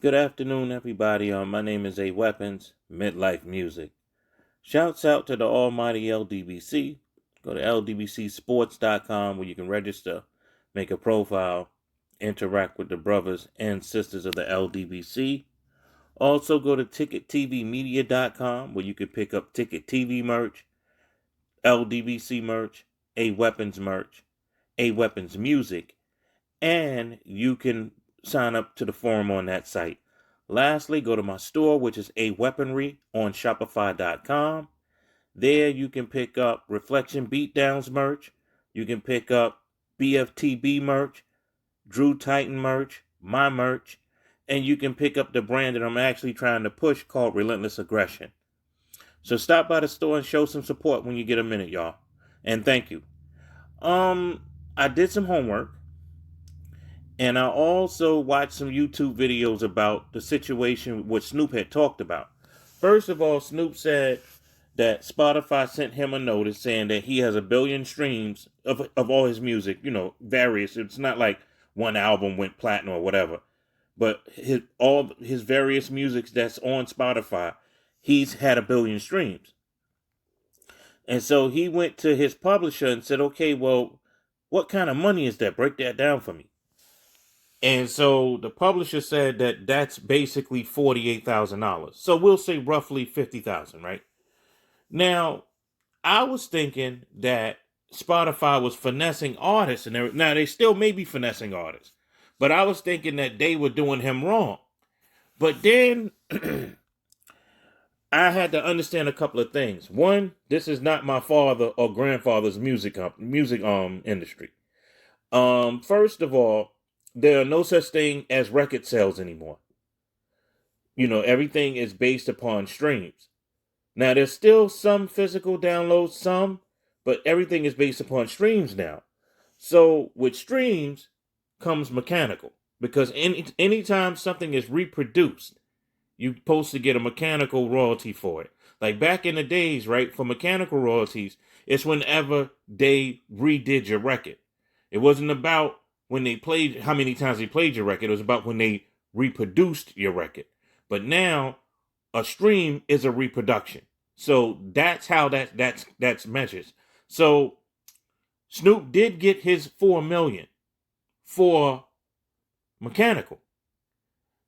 Good afternoon, everybody. My name is A Weapons, Mid-Lyfe Music. Shouts out to the almighty LDBC. Go to ldbcsports.com where you can register, make a profile, interact with the brothers and sisters of the LDBC. Also go to ticketvmedia.com where you can pick up Ticket TV merch, LDBC merch, A Weapons merch, A Weapons music, and you can sign up to the forum on that site. Lastly, go to my store, which is A Weaponry on Shopify.com. There you can pick up Reflection Beatdowns merch. You can pick up BFTB merch, Drew Titan merch, my merch, and you can pick up the brand that I'm actually trying to push called Relentless Aggression. So stop by the store and show some support when you get a minute, y'all. And thank you. I did some homework. And I also watched some YouTube videos about the situation what Snoop had talked about. First of all, Snoop said that Spotify sent him a notice saying that he has 1 billion streams of all his music, various. It's not like one album went platinum or whatever. But all his various music that's on Spotify, he's had 1 billion streams. And so he went to his publisher and said, okay, well, what kind of money is that? Break that down for me. And so the publisher said that that's basically $48,000. So we'll say roughly 50,000, right? Now, I was thinking that Spotify was finessing artists, and now they still may be finessing artists, but I was thinking that they were doing him wrong. But then I had to understand a couple of things. One, this is not my father or grandfather's music industry. First of all, there are no such thing as record sales anymore. Everything is based upon streams. Now, there's still some physical downloads, but everything is based upon streams now. So with streams comes mechanical, because anytime something is reproduced, you're supposed to get a mechanical royalty for it. Like back in the days, right, for mechanical royalties, it's whenever they redid your record. It wasn't about when they played, how many times they played your record. It was about when they reproduced your record. But now a stream is a reproduction. So that's how that's measured. So Snoop did get his 4 million for mechanical.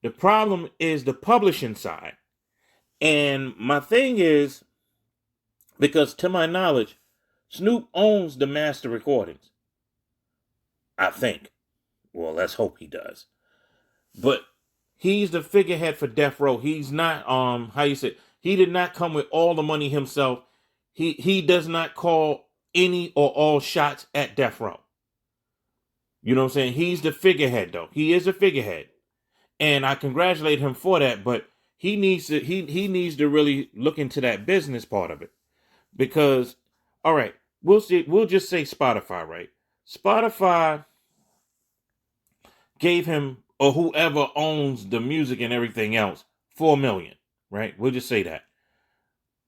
The problem is the publishing side. And my thing is, because to my knowledge, Snoop owns the master recordings. I think. Well, let's hope he does. But he's the figurehead for Death Row. He's not, he did not come with all the money himself. He does not call any or all shots at Death Row. You know what I'm saying? He's the figurehead, though. He is a figurehead. And I congratulate him for that, but he needs to really look into that business part of it. Because, all right, we'll just say Spotify, right? Spotify gave him, or whoever owns the music and everything else, 4 million, right? We'll just say that.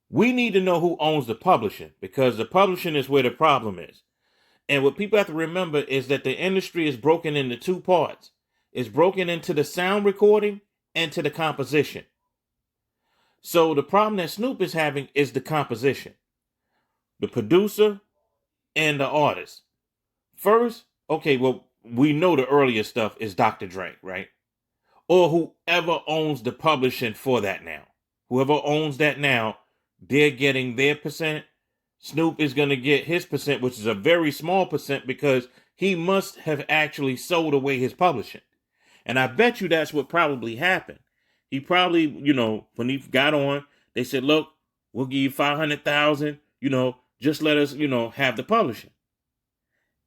We need to know who owns the publishing, because the publishing is where the problem is. And what people have to remember is that the industry is broken into 2 parts. It's broken into the sound recording and to the composition. So the problem that Snoop is having is the composition, the producer and the artist. First, okay, well, we know the earlier stuff is Dr. Dre, right? Or whoever owns the publishing for that now. Whoever owns that now, they're getting their percent. Snoop is going to get his percent, which is a very small percent, because he must have actually sold away his publishing. And I bet you that's what probably happened. He probably, when he got on, they said, look, we'll give you 500,000, just let us, have the publishing.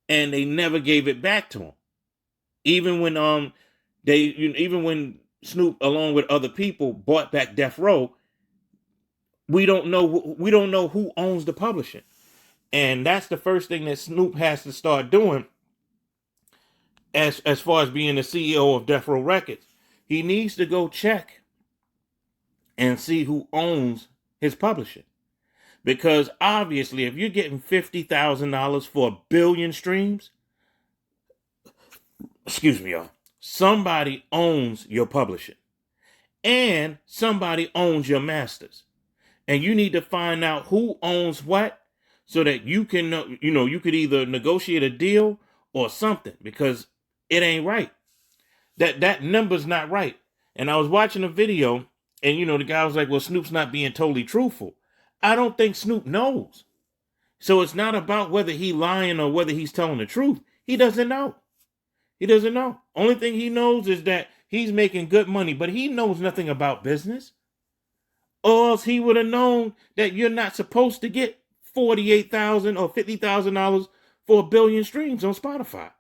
And they never gave it back to him. Even when even when Snoop, along with other people, bought back Death Row, we don't know who owns the publishing. And that's the first thing that Snoop has to start doing as far as being the CEO of Death Row Records. He needs to go check and see who owns his publishing. Because obviously, if you're getting $50,000 for 1 billion streams, excuse me, y'all, somebody owns your publishing. and somebody owns your masters. And you need to find out who owns what so that you can know, you could either negotiate a deal or something, because it ain't right. That number's not right. And I was watching a video, and the guy was like, well, Snoop's not being totally truthful. I don't think Snoop knows. So it's not about whether he's lying or whether he's telling the truth. He doesn't know. He doesn't know. Only thing he knows is that he's making good money, but he knows nothing about business. Or else he would have known that you're not supposed to get $48,000 or $50,000 for a billion streams on Spotify.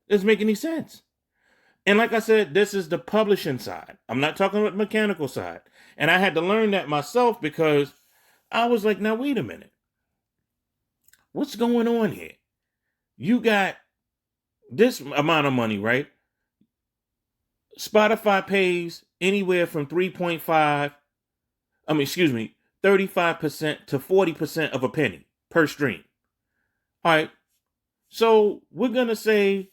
Doesn't make any sense. And like I said, this is the publishing side. I'm not talking about the mechanical side. And I had to learn that myself, because I was like, now wait a minute. What's going on here? You got this amount of money, right? Spotify pays anywhere from 35% to 40% of a penny per stream. All right. So we're going to say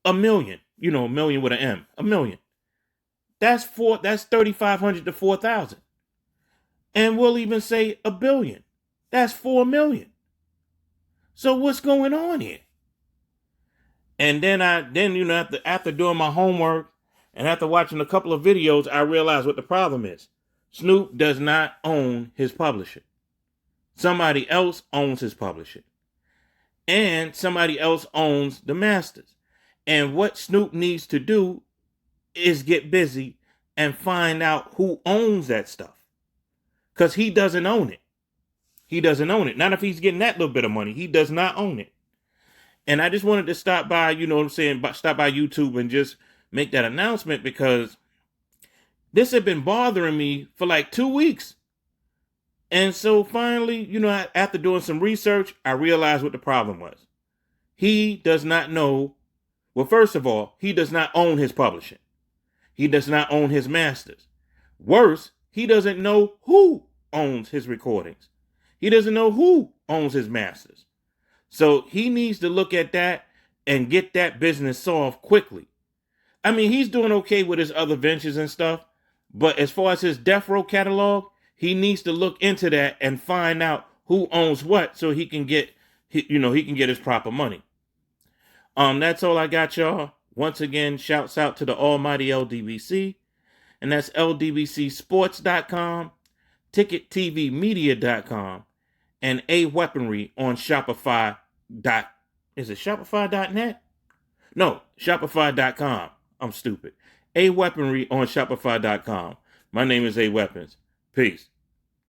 a million, a million with an M, a million. That's 3,500 to 4,000. And we'll even say a billion. That's 4 million. So what's going on here? And then after doing my homework and after watching a couple of videos, I realized what the problem is. Snoop does not own his publisher. Somebody else owns his publisher. And somebody else owns the masters. And what Snoop needs to do is get busy and find out who owns that stuff. Because he doesn't own it. He doesn't own it. Not if he's getting that little bit of money. He does not own it. And I just wanted to stop by, stop by YouTube and just make that announcement, because this had been bothering me for like 2 weeks. And so finally, after doing some research, I realized what the problem was. He does not know. Well, first of all, he does not own his publishing. He does not own his masters. Worse, he doesn't know who owns his recordings. He doesn't know who owns his masters. So he needs to look at that and get that business solved quickly. I mean, he's doing okay with his other ventures and stuff, but as far as his death row catalog, he needs to look into that and find out who owns what, so he can get, he can get his proper money. That's all I got, y'all. Once again, shouts out to the almighty LDBC, and that's ldbcsports.com, tickettvmedia.com, and A Weaponry on Shopify. Is it Shopify.net? No, Shopify.com. I'm stupid. A Weaponry on Shopify.com. My name is A Weapons. Peace.